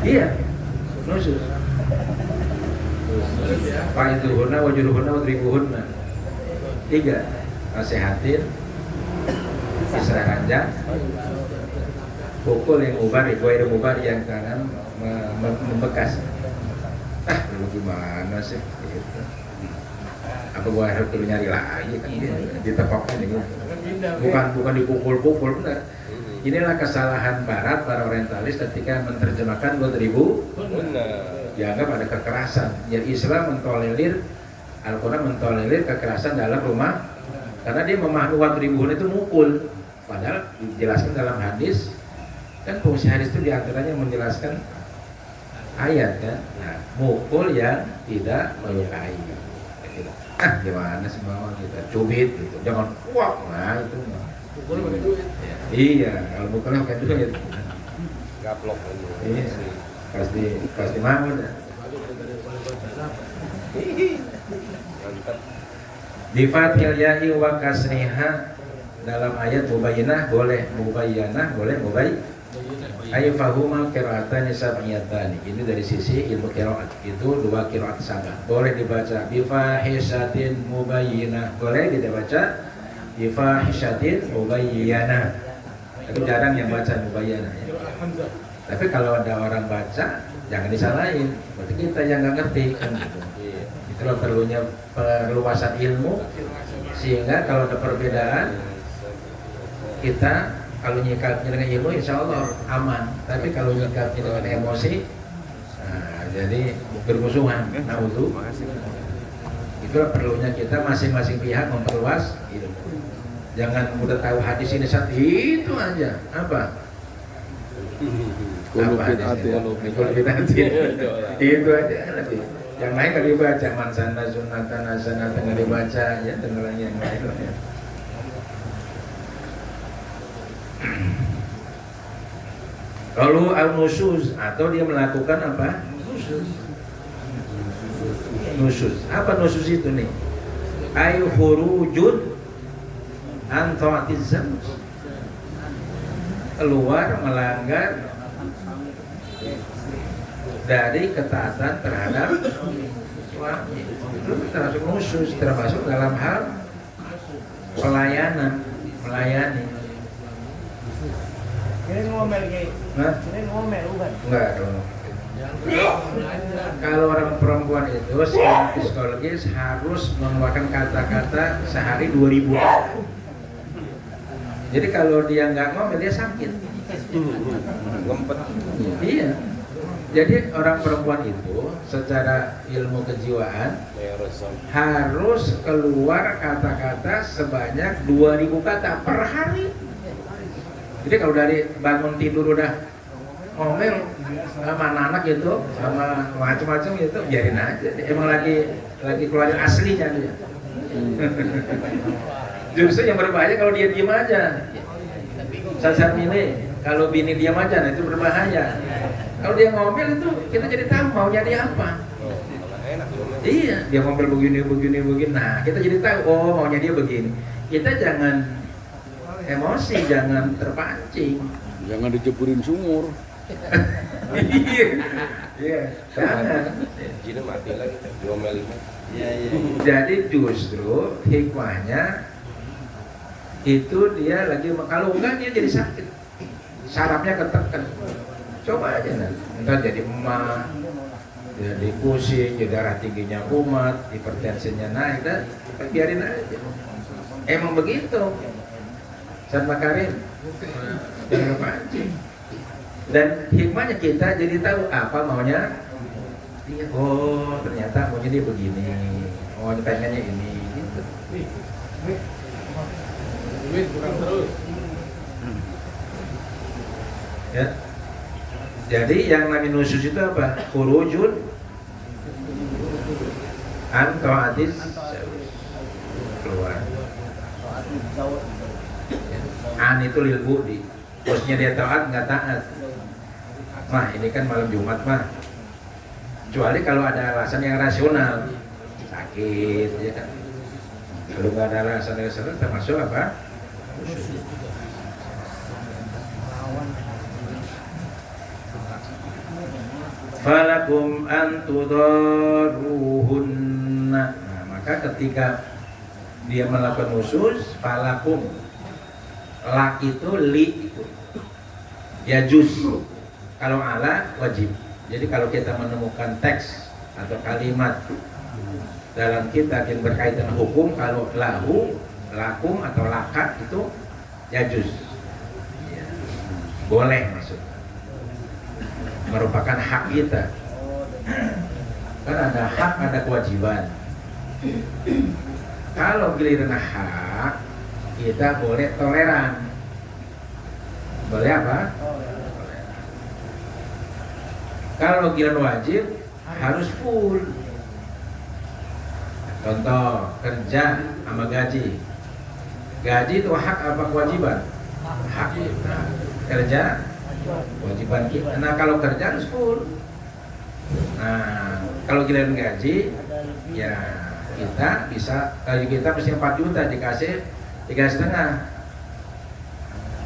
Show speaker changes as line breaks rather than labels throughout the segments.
Iya, nusus. Faiduhunna wajuruhunna wadribuhunna. 3. Nasihatin, isra ranjang, pukul yang ubar, yang ubar yang kanan membekas. Lu gimana sih? Gitu. Apa gua harus perlu nyari lagi kan ditepokkan gitu. Bukan dipukul-pukul, benar. Inilah kesalahan Barat, para orientalis ketika menerjemahkan wadribu. Dianggap ada kekerasan. Jadi Islam mentolerir, Al-Quran mentolerir kekerasan dalam rumah, karena dia memahami wadribuhun itu mukul. Padahal dijelaskan dalam hadis, kan fungsi hadis itu diantaranya menjelaskan ayat kan. Nah, mukul yang tidak melukai. Gimana sih mau kita cubit gitu, jangan kuat, nah itu mah. Iya, kalau mukulnya pakai duit.
Gaplok.
Iya, pasti mau dah. Di fathil ya'i wa kasriha dalam ayat mubayyinah boleh, mubayyanah boleh, ayu fahuma qira'atan sab'iyatan. Ini dari sisi ilmu qiraat, itu 2 qiraat sama. Boleh dibaca bi fahishatin mubayyinah, boleh dibaca bi fahishatin mubayyinah. Tapi jarang yang baca mubayyinah ya. Tapi kalau ada orang baca jangan disalahin, berarti kita yang nggak ngerti kan gitu. Itulah perluasan ilmu, sehingga kalau ada perbedaan kita kalau nyikapnya dengan ilmu insya Allah aman, tapi kalau nyikapnya dengan emosi, nah, jadi bermusuhan. Nah itu itulah perlunya kita masing-masing pihak memperluas ilmu. Jangan mudah tahu hadis ini saat itu aja apa kulubin hati itu aja lebih. Yang lain kalau dibaca mansana sunatan hasanatan nggak dibaca ya, dengeran yang lain ya. Kalau al-nusus atau dia melakukan apa? Nusus. Apa nusus itu nih? Ayu khurujun an ta'atiz zawj. Keluar melanggar dari ketaatan terhadap suami. Itu termasuk nusus, termasuk dalam hal pelayanan, melayani.
Ini ngomel kayak, ini ngomel bukan?
Enggak dong. Kalau orang perempuan itu secara psikologis harus mengeluarkan kata-kata sehari 2000 kata. Jadi kalau dia nggak ngomel dia sakit.
Ngempet.
Iya. Jadi orang perempuan itu secara ilmu kejiwaan harus keluar kata-kata sebanyak 2000 kata per hari. Jadi kalau dari bangun tidur udah ngomel sama anak gitu, sama macam-macam gitu, biarin aja. Emang lagi keluarin aslinya dia. Justru yang berbahaya kalau dia diam aja. Saat ini kalau bini diam aja, nah itu berbahaya. Kalau dia ngomel itu kita jadi tahu maunya dia apa. Iya, dia ngomel begini. Nah, kita jadi tahu oh maunya dia begini. Kita jangan emosi, jangan terpancing.
Jangan diceburin sumur.
Iya, jangan.
Jina mati lagi, diomelin.
Iya.
Jadi justru hikmahnya itu dia lagi, kalau enggak dia jadi sakit, sarafnya ketekan. Coba aja nanti, entar jadi emah, jadi pusing, jadi darah tingginya kumat, hipertensinya naik, dan biarin aja. Emang begitu. Sama Karim, jangan pancing. Dan hikmahnya kita jadi tahu apa maunya dia. Oh ternyata maunya dia begini, oh pengennya ini gitu. Ya. Jadi yang namanya nusus itu apa? Khurujun an ta'atis, keluar. An itu lil budi, bosnya dia taat nggak taat. Mah ini kan malam Jumat mah, kecuali kalau ada alasan yang rasional, sakit ya kan. Kalau nggak ada alasan yang rasional termasuk apa? falakum antudaruhunna. Nah, maka ketika dia melakukan usus, falakum, lak itu li itu ya juz, kalau ala wajib. Jadi kalau kita menemukan teks atau kalimat dalam kitab yang berkaitan hukum, kalau lahu, lakum atau lakat itu ya juz, ya, boleh maksudnya, merupakan hak kita. Kan ada hak, ada kewajiban. Kalau giliran hak, kita boleh toleran. Boleh apa? Kalau giliran wajib, harus full. Contoh, kerja sama gaji. Gaji itu hak apa kewajiban? Hak kita. Kerja kewajiban kita. Nah, kalau kerja harus full. Nah, kalau giliran gaji, ya kita bisa, kalau kita mesti 4 juta dikasih 3,5,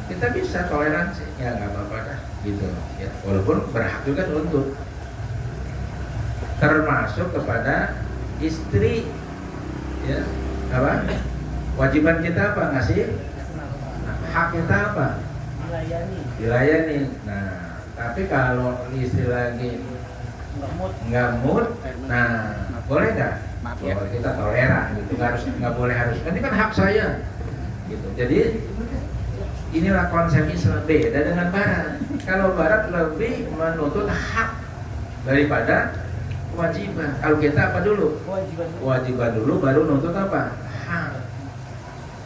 kita bisa toleransi, ya nggak apa-apa dah, gitu. Ya, walaupun berhak juga nuntut, termasuk kepada istri, ya apa? Wajiban kita apa? Ngasih. Nah, hak kita apa? Dilayani. Nah, tapi kalau istri lagi nggak mood, nah boleh nggak? Ya kita toleran, gitu. Nggak boleh harus. Ini kan hak saya, gitu. Jadi inilah konsep Islam, beda dengan Barat. Kalau Barat lebih menuntut hak daripada kewajiban. Kalau kita apa dulu? Kewajiban dulu, baru nuntut apa? Hak.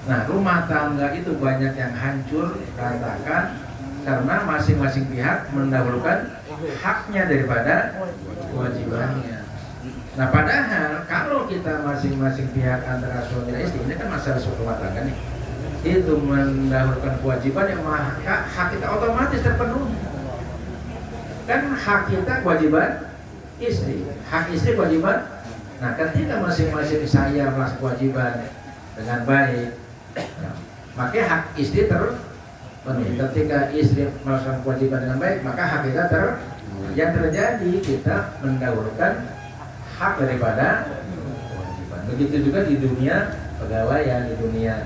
Nah, rumah tangga itu banyak yang hancur, berantakan, karena masing-masing pihak mendahulukan haknya daripada kewajibannya. Nah, padahal kalau kita masing-masing pihak antara suami dan istri, ini kan masalah rumah tangga nih, itu mendahulukan kewajiban, yang maka hak kita otomatis terpenuhi. Kan hak kita kewajiban istri, hak istri kewajiban. Nah, ketika masing-masing saya melaksanakan kewajiban dengan baik, nah, maka hak istri terpenuhi. Ketika istri melaksanakan kewajiban dengan baik, maka hak kita yang terjadi, kita mendahulukan hak daripada kewajiban. Begitu juga di dunia pegawaian, di dunia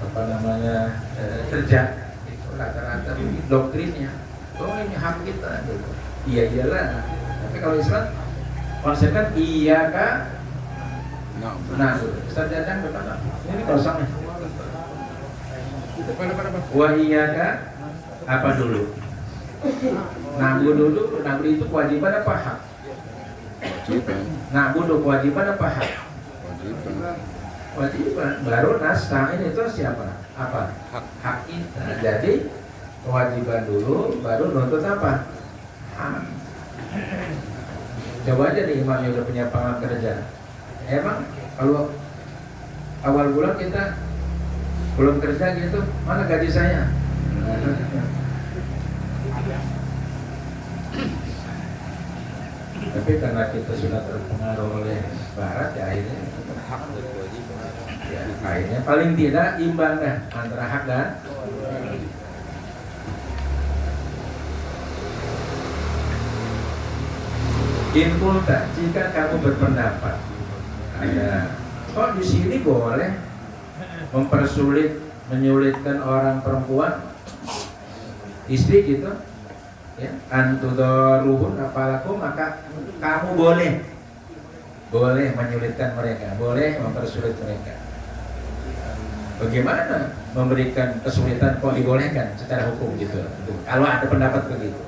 apa namanya kerja, itu rata-rata doktrinnya, oh ini hak kita, gitu. Iya iyalah. Tapi kalau Islam konsepnya iya kah? Nah, Ustaz Jadang berkata, ini kosong nih. Wah iya kah? Apa dulu? Nanggu dulu, nanggu itu kewajiban apa hak?
Kewajiban.
Nanggu dulu kewajiban apa hak?
Kewajiban.
Kewajiban. Baru nasta'in itu siapa? Apa? Hak kita. Jadi kewajiban dulu, baru nuntut apa? Hak. Coba aja nih imam yang udah punya pengalaman kerja. Emang kalau awal bulan kita belum kerja gitu, mana gaji saya? Tapi karena kita sudah terpengaruh oleh Barat, ya akhirnya
hak dan kewajiban.
ya, akhirnya paling tidak imbang dah antara hak dan inkulta. Jika kamu berpendapat ada kok di sini boleh mempersulit, menyulitkan orang perempuan, istri gitu, ya, antudaruhun apalaku, maka kamu boleh menyulitkan mereka, boleh mempersulit mereka. Bagaimana memberikan kesulitan kok dibolehkan secara hukum gitu? Kalau ada pendapat begitu.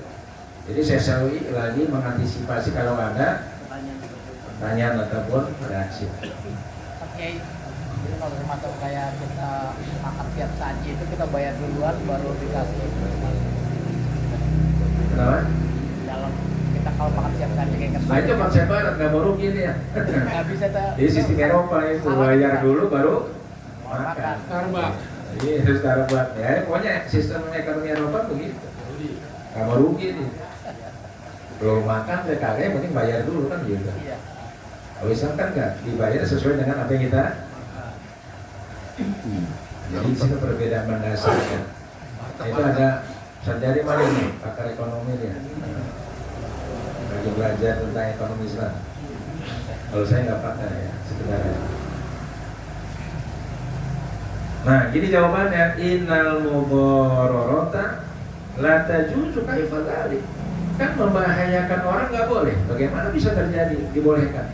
Jadi saya selalu lagi mengantisipasi kalau ada pertanyaan ataupun reaksi.
Oke, jadi kalau termasuk kayak kita makan siap saji itu kita bayar duluan baru dikasih.
Kenapa?
Dalam kita kalau makan siap saji kayak
Nah itu konsep Barat, nggak mau rugi nih ya.
nggak bisa
Jadi sistem Eropa itu bayar dulu baru makan.
Starbucks.
Iya, itu Starbucks. Ya, pokoknya sistem ekonomi Eropa begitu. Nggak mau rugi nih. Belum makan, PKK yang penting bayar dulu kan gitu.
Iya.
Kalau Islam kan nggak dibayar sesuai dengan apa yang kita. Jadi di situ perbedaan mendasarnya. Itu ada sarjana mana ini, pakar ekonomi dia. lagi belajar tentang ekonomi Islam. Kalau saya nggak pakar ya, sekedar ya. Nah, gini jawabannya, innal mudhararata la tajuzu kaifa dzalik. Kan membahayakan orang nggak boleh. Bagaimana bisa terjadi? Dibolehkan.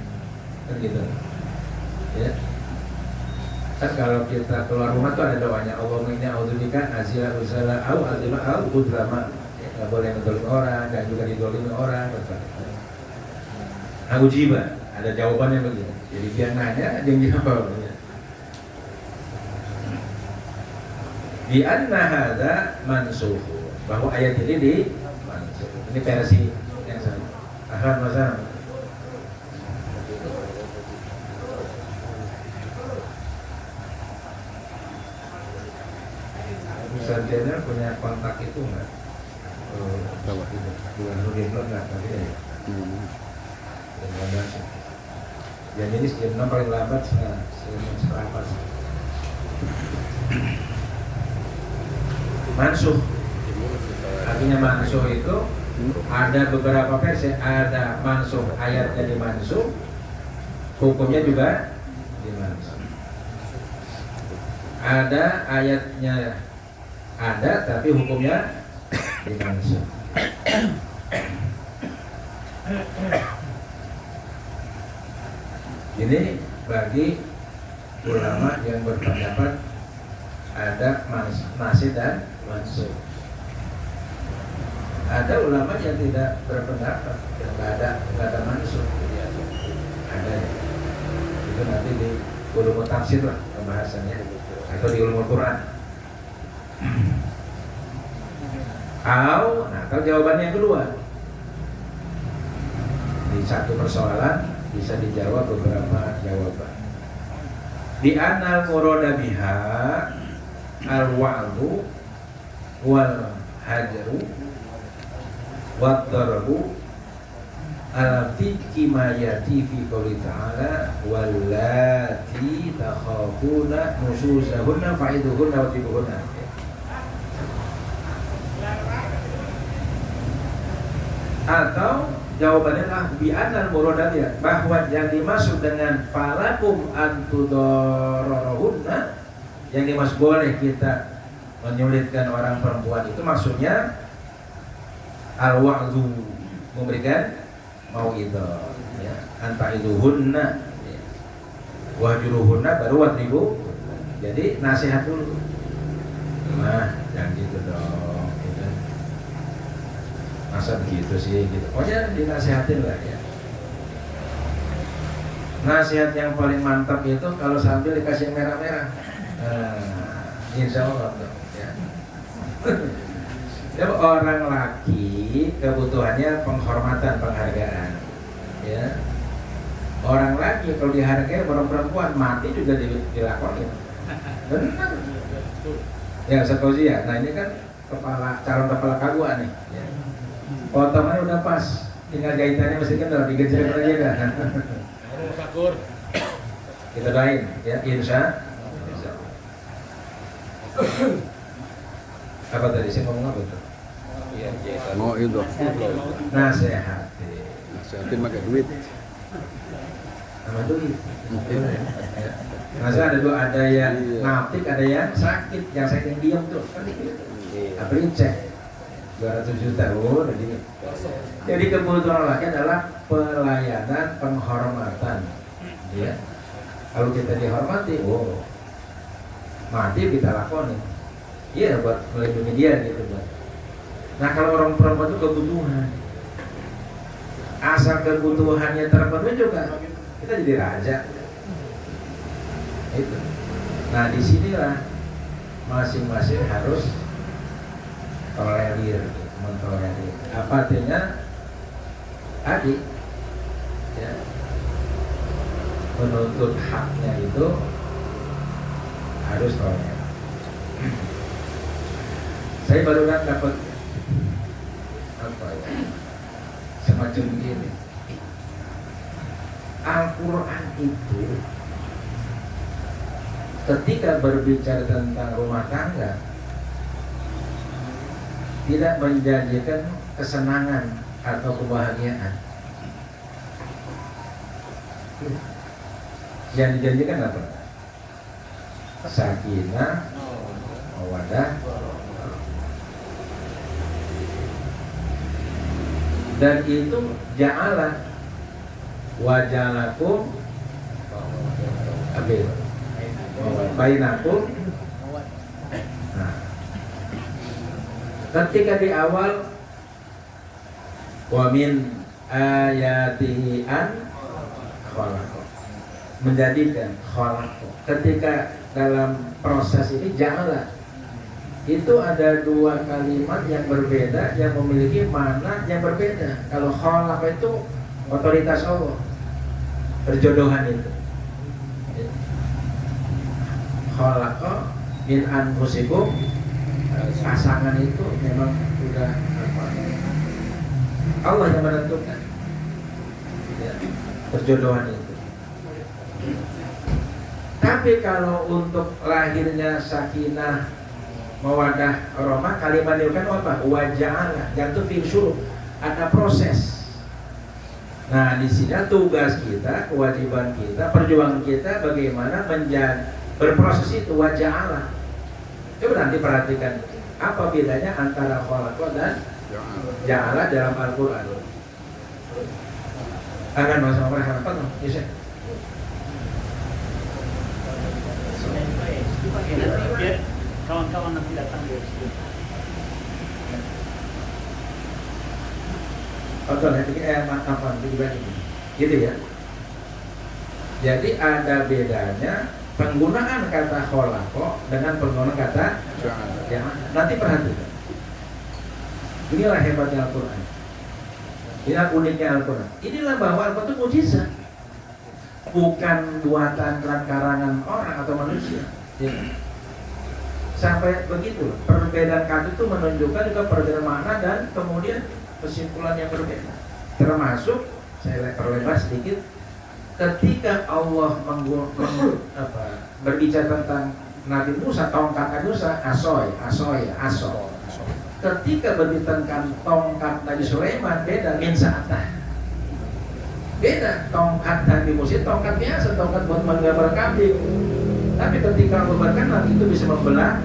Kan gitu. Ya. Kan kalau kita keluar rumah tuh ada doanya, Allahumma inni a'udzubika azila uzala au azima au udzlama. Nggak boleh mendolimi orang dan juga didolimi orang. Aku jiba, ada jawabannya begini. Jadi dia nanya, dia jawab. Di anna hadza mansukh, bahwa ayat ini di mansukh. Ini versi yang sama. Ahlan wa sahlan. Sarjana punya kontak itu enggak?
Tahu.
Bukan Nurdin enggak, tapi ya. Jam ini jam 6 paling lambat seperempat. Mansuh, artinya mansuh itu ada beberapa versi, ada mansuh ayatnya dimansuh, hukumnya juga dimansuh. Ada ayatnya ada tapi hukumnya dimansuh. Ini bagi ulama yang berpendapat ada nasih dan mansuh. Ada ulama yang tidak berpendapat yang nggak ada mansuh. Ada itu nanti di ulumul tafsir lah pembahasannya, atau di ulumul Quran. Kalau jawabannya yang kedua, di satu persoalan bisa dijawab beberapa jawaban. Di anal murada biha al-wa'du wal hajaru wad darbu alati kimayati fi qouli ta'ala wallati takhafuna nusuzahunna fa'iduhunna watibuhunna. Atau jawabannya adalah bi'anal muradiyah, bahwa yang dimaksud dengan falakum antudororohunna, yang dimaksud boleh kita menyulitkan orang perempuan itu maksudnya al-wa'du, memberikan mau'idhah, ya, antaiduhunna, ya. Wahjuruhunna baru wadribu, jadi nasihat dulu. Nah, jangan gitu dong, gitu. Masa begitu sih gitu. Pokoknya dinasihatin lah ya. Nasihat yang paling mantap itu kalau sambil dikasih yang merah-merah. Insya Allah dong ya. Ya, orang laki kebutuhannya penghormatan, penghargaan. Ya. Orang laki kalau dihargai, orang perempuan mati juga dilakonin. Benar. Ya, Ustaz ya. Nah, ini kan calon kepala KUA nih. Ya. Potongannya udah pas, tinggal jahitannya mesti kendor, digejer aja kan. Kita doain ya, insya Allah. Apa tadi saya ngomong apa tuh?
Mau itu.
Nasehatin.
Nasihatin pakai duit.
Sama duit. Masa ada yang napik, ada yang sakit, yang sakit yang diam tuh. Apa cek? 200 juta, jadi kebutuhan laki adalah pelayanan, penghormatan, ya. Kalau kita dihormati, mati kita lakoni, iya, buat melindungi dia gitu, buat. Nah, kalau orang perempuan itu kebutuhan, asal kebutuhannya terpenuhi juga, kita jadi raja. Itu. Nah, disinilah masing-masing harus tolerir, mentolerir. Apa artinya? Adik, ya, menuntut haknya itu harus tolerir. Saya baru dapat apa ya, semacam begini. Al-Quran itu ketika berbicara tentang rumah tangga tidak menjanjikan kesenangan atau kebahagiaan. Yang dijanjikan apa? Sakinah, mawaddah, dan itu ja'ala wajalakum abid bainakum. Nah, ketika di awal wa min ayatihi an khalaqa, menjadikan khalaqa, ketika dalam proses ini ja'ala itu ada dua kalimat yang berbeda yang memiliki makna yang berbeda. Kalau khalaqa itu otoritas Allah, perjodohan itu. Khalaqa min anfusikum, pasangan itu memang sudah apa, Allah yang menentukan ya, perjodohan itu. Tapi kalau untuk lahirnya sakinah, mawaddah, rahmah, kalimat itu kan apa? Waja'ala, jatuh fil syuruh, ada proses. Nah, di sini tugas kita, kewajiban kita, perjuangan kita bagaimana menjadi berproses itu waja'ala. Coba nanti perhatikan apa bedanya antara khalaqa dan ja'ala dalam Al-Qur'an. Akan masuk apa tuh? Bisa.
Biar kawan-kawan nanti datang dari situ.
Betul, apa gitu ya. Jadi ada bedanya penggunaan kata khalaqa dengan penggunaan kata ja'ala. Nanti perhatikan. Inilah hebatnya Al-Qur'an. Inilah uniknya Al-Qur'an. Inilah bahwa Al-Qur'an itu mujizat. Bukan buatan karangan orang atau manusia. Ya. Sampai begitu, perbedaan kata itu menunjukkan juga perbedaan makna dan kemudian kesimpulan yang berbeda. Termasuk, saya perlebar sedikit, ketika Allah berbicara tentang Nabi Musa, tongkat Musa, asoy. Ketika berbicara tentang tongkat Nabi Sulaiman, beda, min sa'atah. Beda, tongkat Nabi Musa, tongkat biasa, tongkat buat menggambar kambing. Tapi ketika Allah berkenan, itu bisa membelah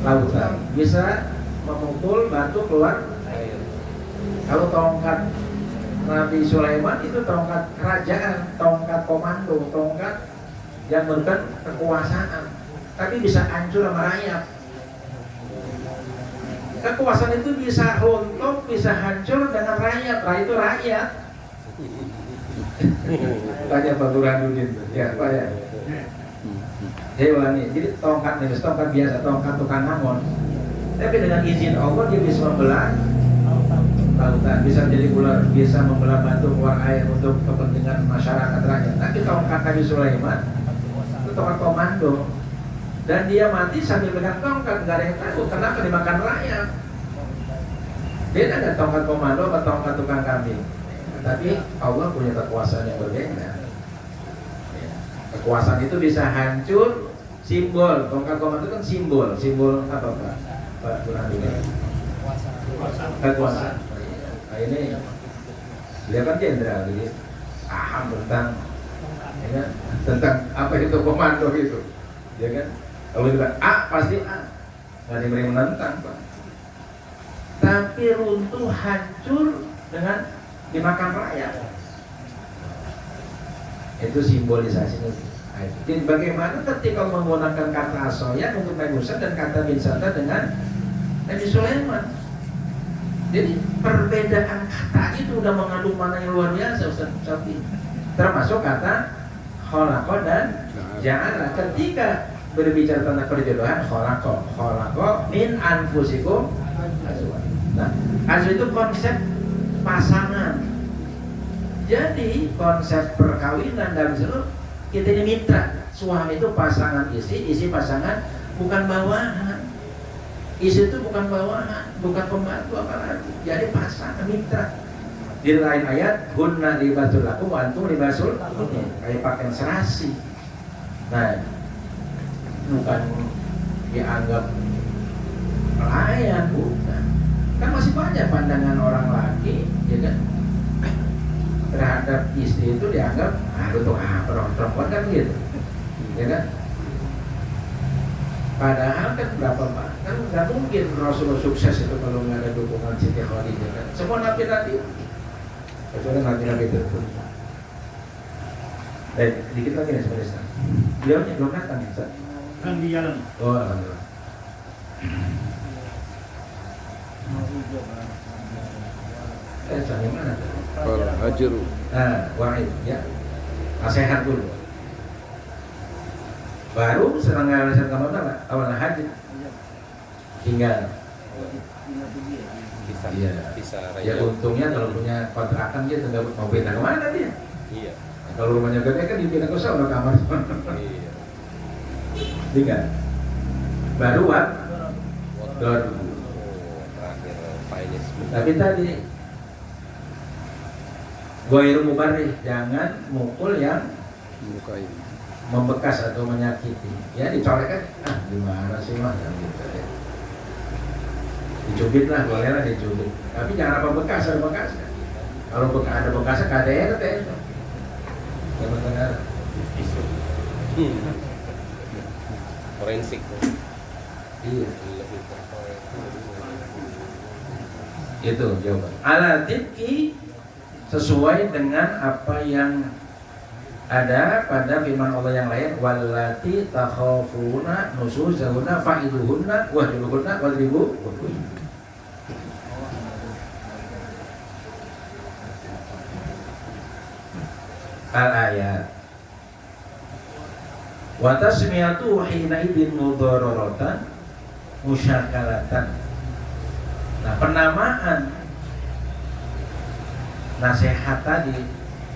lautan, bisa memukul batu keluar air. Kalau tongkat Nabi Sulaiman itu tongkat kerajaan, tongkat komando, tongkat yang memberikan kekuasaan, tapi bisa hancur sama rakyat. Kekuasaan itu bisa runtuh, bisa hancur dengan rakyat. Itu rakyat. Tanya Pak Burhanuddin, ya Pak ya. Hewani, jadi tongkat nih, tongkat biasa, tongkat tukang ngamon. Tapi dengan izin Allah dia bisa membelah lautan, bisa jadi ular, bisa membelah batu keluar air untuk kepentingan masyarakat rakyat. Tapi tongkat Nabi Sulaiman itu tongkat komando, dan dia mati sambil pegang tongkat, nggak ada yang tahu kenapa dimakan rakyat. Beda nggak tongkat komando atau tongkat tukang kambing? Tapi Allah punya kekuasaan yang berbeda. Kekuasaan itu bisa hancur, simbol. Tongkat komando kan simbol apa Pak Burhanuddin? Kekuasaan. Nah, ini dia kan jenderal, jadi paham tentang ya kan? Tentang apa itu komando itu, ya kan? Kalau kita A pasti A, nggak diberi menentang Pak. Tapi runtuh, hancur dengan dimakan rakyat. Itu simbolisasinya. Jadi bagaimana ketika menggunakan kata asoya untuk Nabi Musa dan kata binsata dengan Nabi Sulaiman. Jadi perbedaan kata itu udah mengandung makna yang luar biasa Ustaz Safi. Termasuk kata khalaqa dan ja'ala. Ketika berbicara tentang perjodohan, khalaqa min anfusikum azwaj. Nah, azwaj itu konsep pasangan. Jadi konsep perkawinan dalam seluruh kita ini mitra. Suami itu pasangan istri pasangan, bukan bawahan. Istri itu bukan bawahan, bukan pembantu apalagi. Jadi pasangan mitra. Di lain ayat, hunna libasul lakum wa antum libasul lahum. Kayak pakaian serasi. Nah, bukan dianggap pelayan, bukan. Kan masih banyak pandangan orang laki, ya kan? terhadap istri itu dianggap untuk perempuan kan gitu, ya kan? Padahal kan berapa Pak? Kan nggak mungkin Rasulullah sukses itu kalau nggak ada dukungan Siti Khadijah kan? Semua nabi-nabi, kecuali nabi-nabi tertentu. Baik, dikit lagi nih sebenarnya. Beliau belum datang ya, Ustaz?
Kan di jalan.
Oh, alhamdulillah. Sampai mana?
Para hajiru.
Wahid ya. Nasihat dulu. Baru serangga kamu awal haji. Tinggal.
Bisa.
Iya.
Bisa
Ya
raya.
untungnya kalau punya kontrakan dia tinggal mau pindah kemana dia?
Iya.
Kalau rumahnya gede kan dipindah ke sana kamar.
Iya.
Tinggal. Baru baru.
Terakhir finance.
Tapi tadi Ghairu mubarrih, jangan mukul yang
Melukai.
membekas atau menyakiti. Ya dicolek kan, gimana sih mah yang gitu ya. Dicubit lah, boleh lah dicubit. Tapi jangan apa bekas, ada bekas. Kalau ada bekasnya KDR teh. Yang benar.
Forensik.
Iya. Itu jawaban. Ala tibki, sesuai dengan apa yang ada pada firman Allah yang lain, wallati takhafuna nusuzahunna fa'iduhunna wahjuruhunna wadribuhunna. Al-ayat wa tasmiyatu hina idin mudararatan musyakalatan. Nah, penamaan nasihat tadi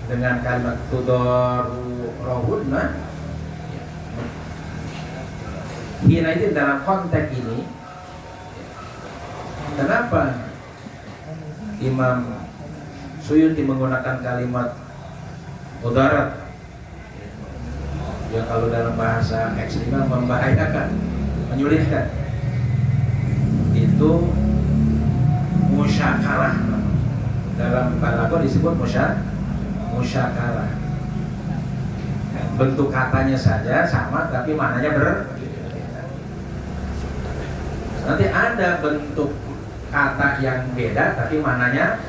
dengan kalimat tudaruhunna hina idin dalam konteks ini, kenapa Imam Suyuti menggunakan kalimat mudarat? Ya kalau dalam bahasa ekstrim membahayakan, menyulitkan. Itu musyakalah, dalam balaghah disebut musyakalah. Bentuk katanya saja sama tapi maknanya berbeda. Nanti ada bentuk kata yang beda tapi maknanya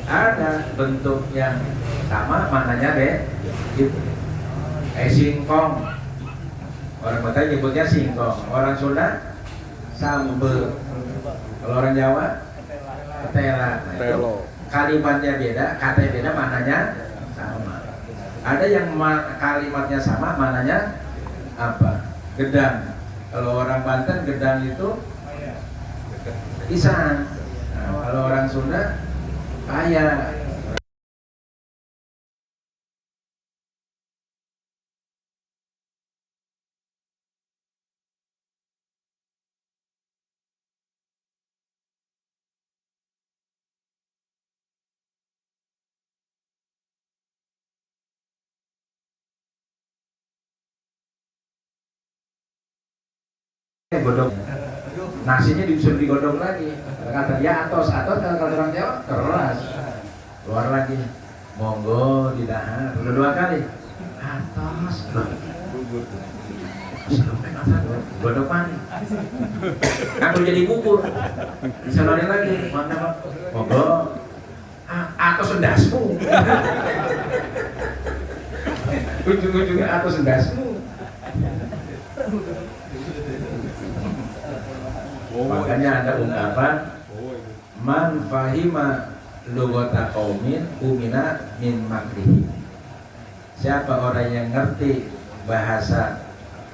ada, bentuk yang sama maknanya beda gitu. Singkong, orang Batak nyebutnya singkong, orang Sunda sambel, kalau orang Jawa ketela. Nah,
Telo.
kalimatnya beda, katanya beda, maknanya sama. Ada yang kalimatnya sama, maknanya apa? Gedang. Kalau orang Banten gedang itu pisang. Nah, kalau orang Sunda paya. Godok, nasinya disuruh digodok lagi. Kata dia atos kalau orang Jawa keras, keluar lagi. Monggo di dahar, udah 2 kali. Atos, godok mana? Aku jadi bubur, disonorin lagi. Mana monggo, atos endasmu. Ujung-ujungnya atos endasmu. Makanya ada ungkapan man fahima lugata qaumin umina min makrihi. Siapa orang yang ngerti bahasa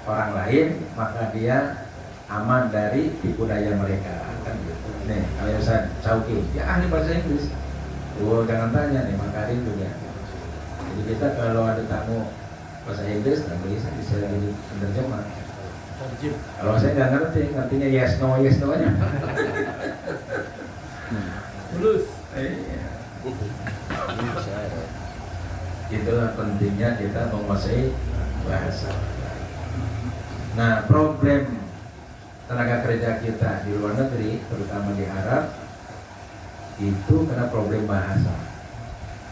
orang lain, maka dia aman dari tipu daya mereka. Kan gitu. Nih, kalau Ustaz Cauki, ya ahli bahasa Inggris. Jangan tanya nih, Makarin juga. Jadi kita kalau ada tamu bahasa Inggris, bisa jadi penerjemah. Kalau saya nggak ngerti, ngertinya yes no nya.
Lulus.
Iya. Itulah pentingnya kita menguasai bahasa. Nah, problem tenaga kerja kita di luar negeri, terutama di Arab, itu karena problem bahasa.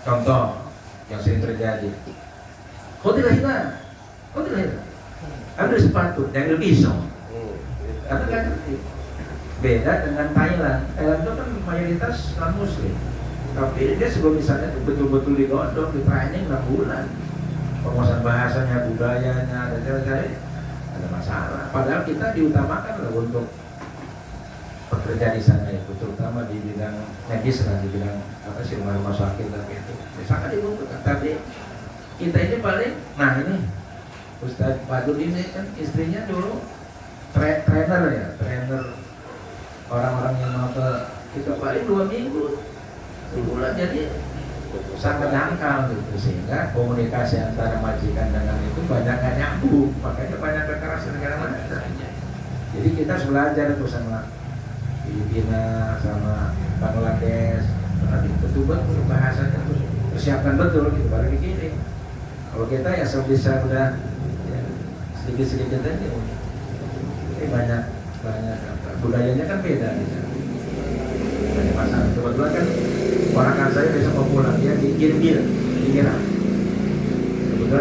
Contoh, yang sering terjadi. Kau tidak hina, ambil sepatu, jangan pisau. Karena kan beda dengan Thailand. Thailand itu kan mayoritas non muslim. Tapi dia sebelum misalnya itu betul-betul digodok, di training 6 bulan. Penguasaan bahasanya, budayanya, dan lain-lain ada masalah. Padahal kita diutamakan loh untuk pekerja di sana itu, terutama di bidang medis dan di bidang apa sih rumah sakit dan itu. Sangat dibutuhkan. Tapi kita ini paling, nah ini Ustadz Badul ini kan istrinya dulu trainer ya, trainer orang-orang yang mau ke itu paling 2 minggu, sebulan, jadi sangat dangkal gitu, sehingga komunikasi antara majikan dengan itu banyak gak nyambung, makanya banyak kekerasan segala macam. Jadi kita harus belajar itu sama Filipina, sama Bangladesh, betul-betul bahasanya terus persiapkan betul gitu baru dikirim. Kalau kita ya sebisa udah ya, sedikit-sedikit aja, ini banyak budayanya kan beda gitu. Banyak masalah. Kebetulan kan orang saya besok mau pulang, dia dikirim kebetulan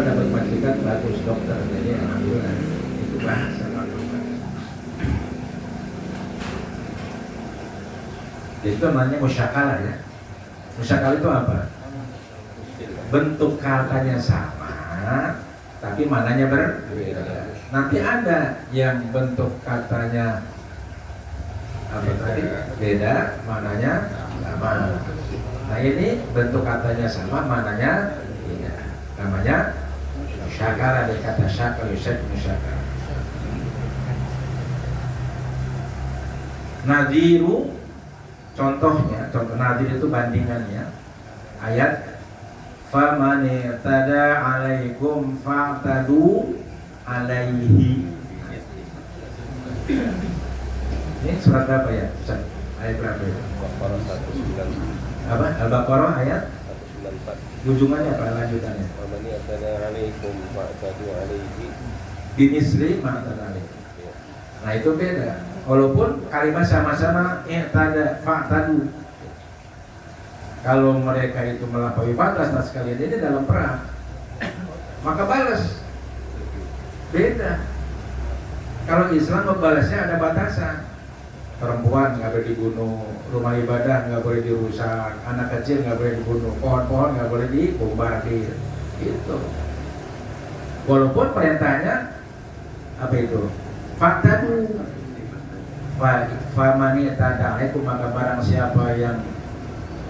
dapat majikan bagus dokter, jadi alhamdulillah itu bahasa. Jadi itu namanya musyakalah ya. Musyakalah itu apa? Bentuk katanya sama, tapi maknanya berbeda. Nanti ada yang bentuk katanya apa tadi? Beda, maknanya sama. Nah ini bentuk katanya sama, maknanya beda. Namanya musyakalah, dari kata syakal, musyakalah. Nadiru, contohnya, contoh nadir itu bandingannya. Ayat faman i'tada 'alaikum fa'tadu 'alaihi. Ini surat berapa ya? Ustaz? Ayat berapa ya?
Al-Baqarah 194.
Apa? Al-Baqarah ayat
194.
ujungannya apa lanjutannya?
Faman i'tada 'alaikum fa'tadu 'alaihi.
Bimisli ma'tada 'alaikum. Nah itu beda. Walaupun kalimat sama-sama i'tada fa'tadu. Kalau mereka itu melampaui batas, nah sekalian ini dalam perang, maka balas. Beda. Kalau Islam membalasnya ada batasan. Perempuan nggak boleh dibunuh, rumah ibadah nggak boleh dirusak, anak kecil nggak boleh dibunuh, pohon-pohon nggak boleh dibombardir. Itu. Walaupun perintahnya apa itu? Fa'tadu. Famani tada'aikum, maka barang siapa yang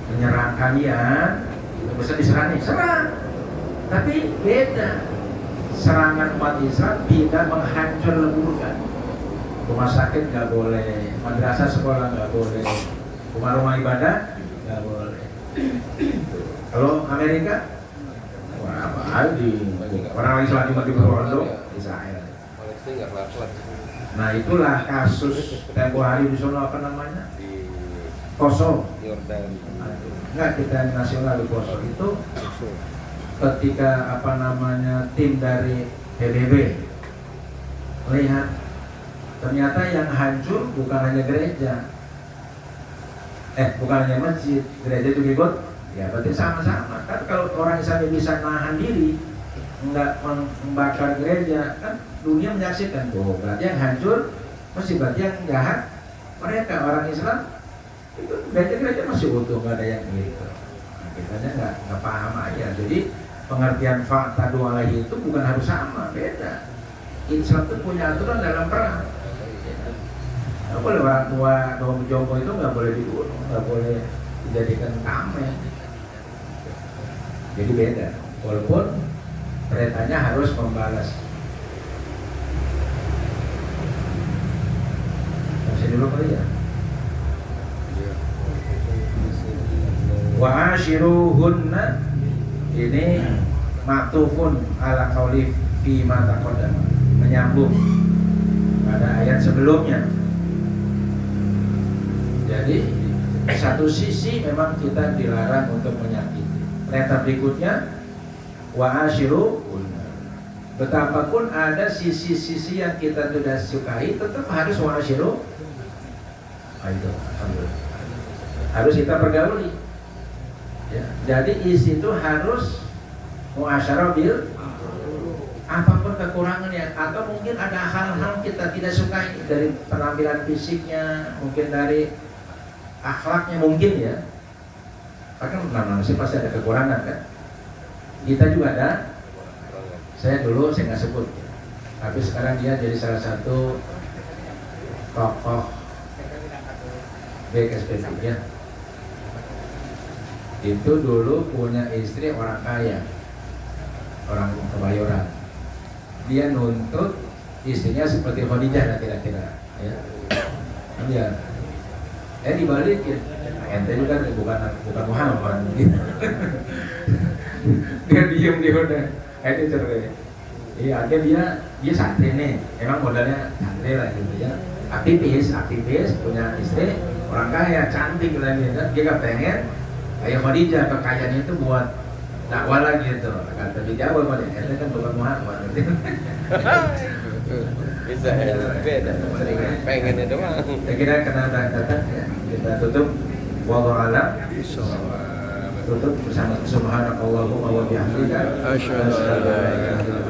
menyerang kalian, itu bisa diserang, serang. Tapi beda. Serangan umat Islam tidak menghancur leburkan. Rumah sakit nggak boleh, madrasah sekolah nggak boleh, rumah-rumah ibadah nggak boleh. Kalau Amerika, wah apa di orang Islam cuma di Pondok, Israel.
Palestina nggak kelar-kelar.
Nah itulah kasus tempo hari di sana apa namanya?
Di
Kosovo.
Yordan.
Enggak, kita nasional di Kosovo itu ketika apa namanya tim dari PBB melihat ternyata yang hancur bukan hanya gereja, bukan hanya masjid, gereja itu ikut, ya berarti sama-sama. Kan kalau orang Islam bisa nahan diri, enggak membakar gereja, kan dunia menyaksikan, oh berarti yang hancur mesti berarti yang jahat mereka orang Islam. Itu gereja-gereja masih utuh, nggak ada yang gitu. Nah, kitanya nggak paham aja. Jadi pengertian fa'tadu 'alaihi itu bukan harus sama, beda. Islam itu punya aturan dalam perang. Nggak boleh orang tua jompo itu nggak boleh dibunuh, nggak boleh dijadikan tameng. Jadi beda. Walaupun perintahnya harus membalas. Masih dulu kali ya. Wa ashiruhunna, ini maktufun ala qauli fi ma taqaddama, menyambung pada ayat sebelumnya. Jadi satu sisi memang kita dilarang untuk menyakiti. Perintah berikutnya wa ashiruhunna. Betapapun ada sisi-sisi yang kita tidak sukai, tetap harus wa ashiruh. Itu harus kita pergauli. Ya, jadi isi itu harus muasyarah bil apapun kekurangannya, atau mungkin ada hal-hal kita tidak sukai dari penampilan fisiknya, mungkin dari akhlaknya mungkin ya. Karena manusia pasti ada kekurangan kan. Kita juga ada. Saya dulu saya nggak sebut, tapi sekarang dia jadi salah satu tokoh BKSPP ya. Itu dulu punya istri orang kaya, orang Kebayoran. Dia nuntut istrinya seperti Khadijah lah kira-kira ya. Iya. Dibalikin. Ente juga bukan Muhammad gitu. Dia diem dia udah. Itu cerai. Iya, artinya dia santri nih. Emang modalnya santri lah gitu ya. Aktivis punya istri orang kaya, cantik lagi kan. Dia kepengen kayak Khadijah, kekayaannya itu buat dakwah lagi gitu. Kata dijawab pada ente kan bukan Muhammad gitu.
Bisa ya, beda. Pengennya doang.
Saya kira karena datang ya, kita tutup. Wallahu a'lam. Tutup bersama subhanakallahumma wa bihamdika
Asyhadu an la ilaha illa anta